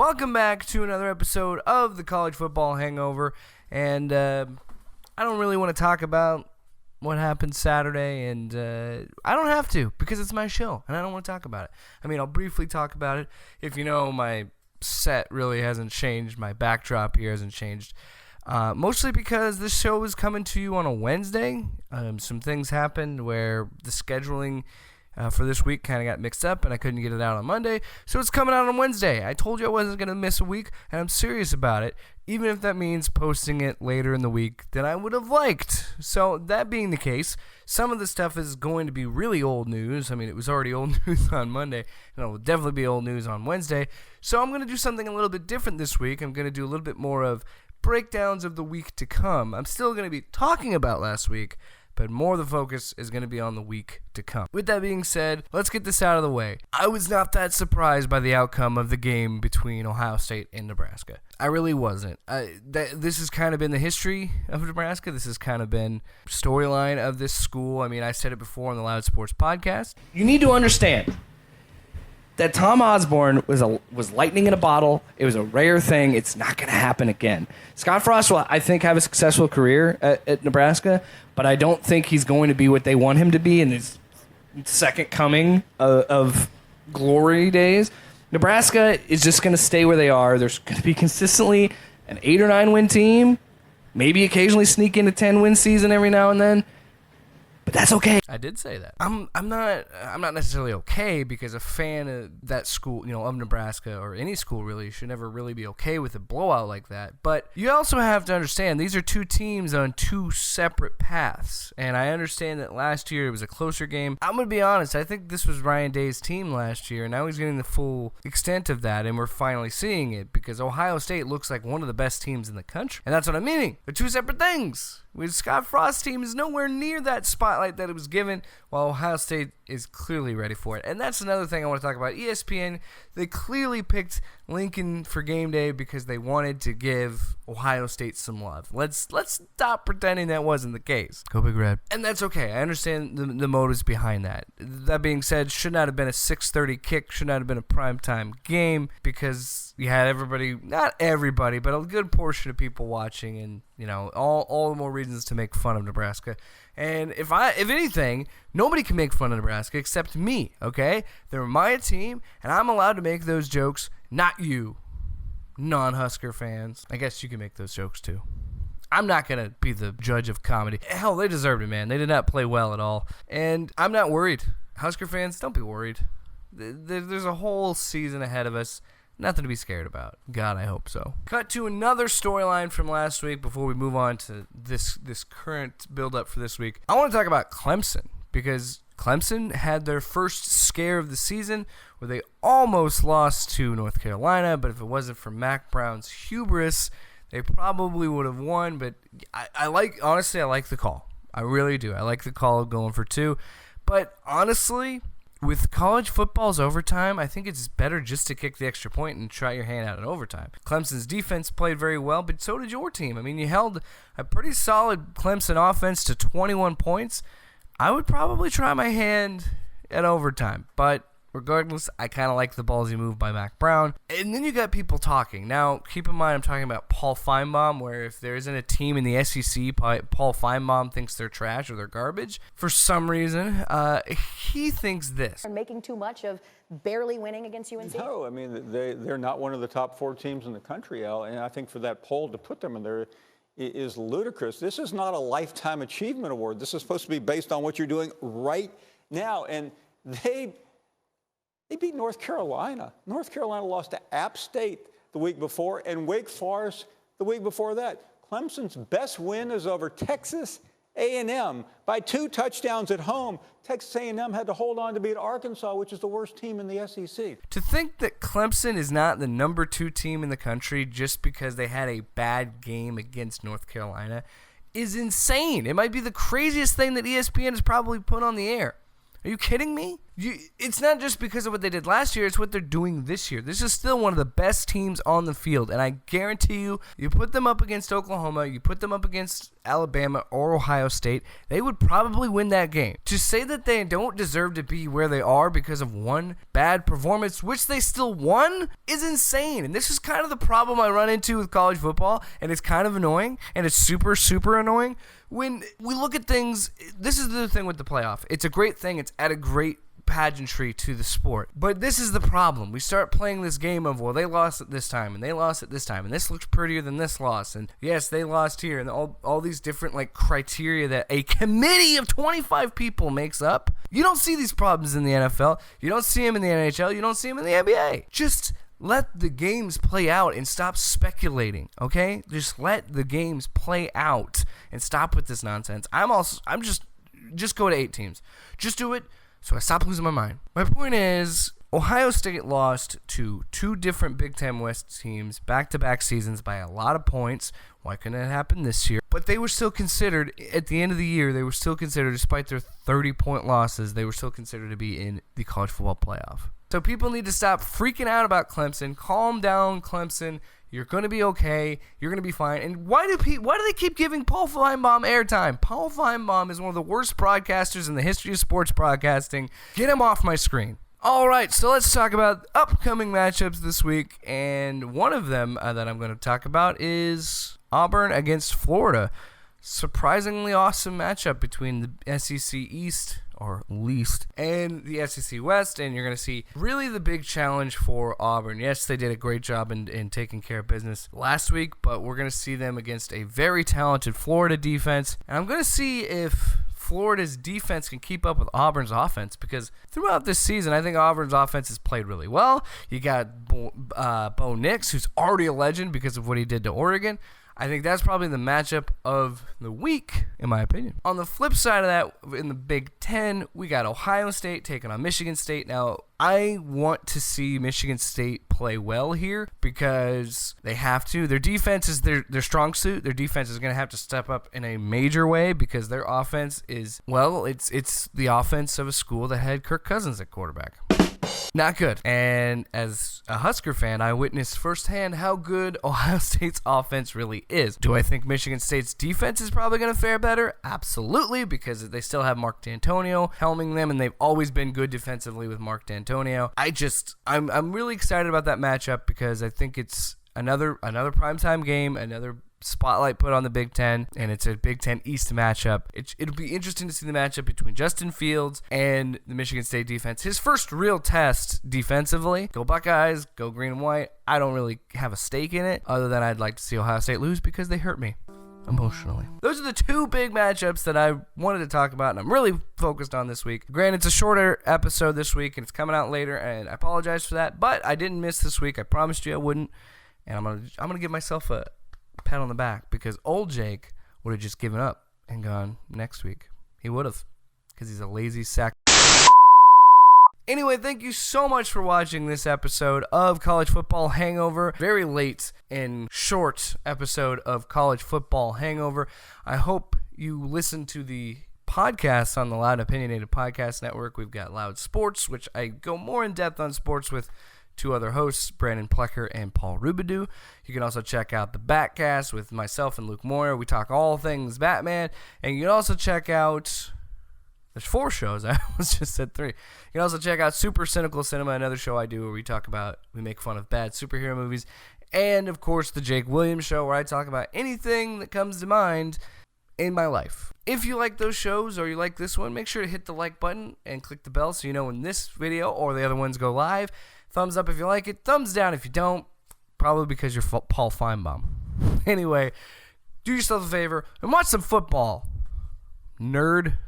Welcome back to another episode of the College Football Hangover, and I don't really want to talk about what happened Saturday, and I don't have to because it's my show, and I don't want to talk about it. I mean, I'll briefly talk about it. If you know, my set really hasn't changed. My backdrop here hasn't changed, mostly because this show is coming to you on a Wednesday. Some things happened where the scheduling for this week kind of got mixed up, and I couldn't get it out on Monday, so it's coming out on Wednesday. I told you I wasn't going to miss a week, and I'm serious about it, even if that means posting it later in the week than I would have liked. So that being the case, some of the stuff is going to be really old news. I mean, it was already old news on Monday, and it will definitely be old news on Wednesday. So I'm going to do something a little bit different this week. I'm going to do a little bit more of breakdowns of the week to come. I'm still going to be talking about last week, but more of the focus is going to be on the week to come. With that being said, let's get this out of the way. I was not that surprised by the outcome of the game between Ohio State and Nebraska. I really wasn't. This has kind of been the history of Nebraska. This has kind of been storyline of this school. I mean, I said it before on the Loud Sports podcast. You need to understand that Tom Osborne was lightning in a bottle. It was a rare thing. It's not going to happen again. Scott Frost will, I think, have a successful career at Nebraska, but I don't think he's going to be what they want him to be in his second coming of glory days. Nebraska is just going to stay where they are. There's going to be consistently an 8 or 9 win team, maybe occasionally sneak into 10-win season every now and then. But that's okay. I did say that. I'm not necessarily okay, because a fan of that school, of Nebraska or any school really, should never really be okay with a blowout like that. But you also have to understand these are two teams on two separate paths. And I understand that last year it was a closer game. I'm going to be honest, I think this was Ryan Day's team last year, and now he's getting the full extent of that, and we're finally seeing it, because Ohio State looks like one of the best teams in the country. And that's what I'm meaning. They're two separate things. With Scott Frost's team is nowhere near that spotlight that it was given, while Ohio State is clearly ready for it. And that's another thing I want to talk about. ESPN, they clearly picked Lincoln for game day because they wanted to give Ohio State some love. Let's stop pretending that wasn't the case. Go Big Red. And that's okay. I understand the motives behind that. That being said, should not have been a 6:30 kick, should not have been a primetime game, because you had everybody, not everybody, but a good portion of people watching, and all the more reasons to make fun of Nebraska. And if anything, nobody can make fun of Nebraska except me, okay? They're my team, and I'm allowed to make those jokes, not you, non-Husker fans. I guess you can make those jokes too. I'm not going to be the judge of comedy. Hell, they deserved it, man. They did not play well at all. And I'm not worried. Husker fans, don't be worried. There's a whole season ahead of us. Nothing to be scared about. God, I hope so. Cut to another storyline from last week before we move on to this current build-up for this week. I want to talk about Clemson, because Clemson had their first scare of the season where they almost lost to North Carolina, but if it wasn't for Mac Brown's hubris, they probably would have won. But I like the call. I really do. I like the call of going for 2. But honestly, with college football's overtime, I think it's better just to kick the extra point and try your hand out in overtime. Clemson's defense played very well, but so did your team. I mean, you held a pretty solid Clemson offense to 21 points. I would probably try my hand at overtime, but regardless, I kind of like the ballsy move by Mac Brown. And then you got people talking. Now, keep in mind, I'm talking about Paul Finebaum, where if there isn't a team in the SEC, Paul Finebaum thinks they're trash or they're garbage. For some reason, he thinks this. Making too much of barely winning against UNC? No, I mean, they're not one of the top 4 teams in the country, Al, and I think for that poll to put them in there is ludicrous. This is not a lifetime achievement award. This is supposed to be based on what you're doing right now, and they beat North Carolina. North Carolina lost to App State the week before, and Wake Forest the week before that. Clemson's best win is over Texas A&M by 2 touchdowns at home. Texas A&M had to hold on to beat Arkansas, which is the worst team in the SEC. To think that Clemson is not the number 2 team in the country just because they had a bad game against North Carolina is insane. It might be the craziest thing that ESPN has probably put on the air. Are you kidding me? It's not just because of what they did last year, it's what they're doing this year. This is still one of the best teams on the field, and I guarantee you put them up against Oklahoma, you put them up against Alabama or Ohio State, they would probably win that game. To say that they don't deserve to be where they are because of one bad performance, which they still won, is insane. And this is kind of the problem I run into with college football, and it's kind of annoying, and it's super, super annoying. When we look at things, this is the thing with the playoff. It's a great thing. It's at a great pageantry to the sport. But this is the problem. We start playing this game of, well, they lost it this time, and they lost it this time, and this looks prettier than this loss, and yes, they lost here, and all these different like criteria that a committee of 25 people makes up. You don't see these problems in the NFL. You don't see them in the NHL. You don't see them in the NBA. Just let the games play out and stop speculating, okay? Just let the games play out and stop with this nonsense. I'm just go to 8 teams. Just do it so I stop losing my mind. My point is, Ohio State lost to 2 different Big Ten West teams back-to-back seasons by a lot of points. Why couldn't it happen this year? But they were still considered, at the end of the year, they were still considered, despite their 30-point losses, they were still considered to be in the college football playoff. So people need to stop freaking out about Clemson. Calm down, Clemson. You're going to be okay. You're going to be fine. And why do they keep giving Paul Finebaum airtime? Paul Finebaum is one of the worst broadcasters in the history of sports broadcasting. Get him off my screen. All right, so let's talk about upcoming matchups this week. And one of them that I'm going to talk about is Auburn against Florida. Surprisingly awesome matchup between the SEC East or least and the SEC West, and you're going to see really the big challenge for Auburn. Yes, they did a great job in taking care of business last week, but we're going to see them against a very talented Florida defense, and I'm going to see if Florida's defense can keep up with Auburn's offense, because throughout this season, I think Auburn's offense has played really well. You got Bo Nix, who's already a legend because of what he did to Oregon. I think that's probably the matchup of the week, in my opinion. On the flip side of that, in the Big Ten, we got Ohio State taking on Michigan State. Now, I want to see Michigan State play well here because they have to. Their defense is their strong suit. Their defense is going to have to step up in a major way because their offense is, well, it's the offense of a school that had Kirk Cousins at quarterback. Not good. And as a Husker fan, I witnessed firsthand how good Ohio State's offense really is. Do I think Michigan State's defense is probably going to fare better? Absolutely, because they still have Mark D'Antonio helming them, and they've always been good defensively with Mark D'Antonio. I'm really excited about that matchup because I think it's another primetime game, another spotlight put on the Big Ten, and it's a Big Ten East matchup. It'll be interesting to see the matchup between Justin Fields and the Michigan State defense. His first real test defensively. Go Buckeyes, go green and white. I don't really have a stake in it, other than I'd like to see Ohio State lose because they hurt me emotionally. Those are the 2 big matchups that I wanted to talk about, and I'm really focused on this week. Granted, it's a shorter episode this week, and it's coming out later, and I apologize for that, but I didn't miss this week. I promised you I wouldn't, and I'm gonna give myself a pat on the back because old Jake would have just given up and gone next week. He would have, because he's a lazy sack. Anyway, thank you so much for watching this episode of College Football Hangover. Very late and short episode of College Football Hangover. I hope you listen to the podcasts on the Loud Opinionated Podcast Network. We've got Loud Sports, which I go more in depth on sports with 2 other hosts, Brandon Plecker and Paul Rubidoux. You can also check out the Batcast with myself and Luke Moyer. We talk all things Batman. And you can also check out, there's 4 shows. I almost just said 3. You can also check out Super Cynical Cinema, another show I do where we make fun of bad superhero movies. And, of course, the Jake Williams Show, where I talk about anything that comes to mind in my life. If you like those shows or you like this one, make sure to hit the like button and click the bell so you know when this video or the other ones go live. Thumbs up if you like it. Thumbs down if you don't. Probably because you're Paul Finebaum. Anyway, do yourself a favor and watch some football, nerd.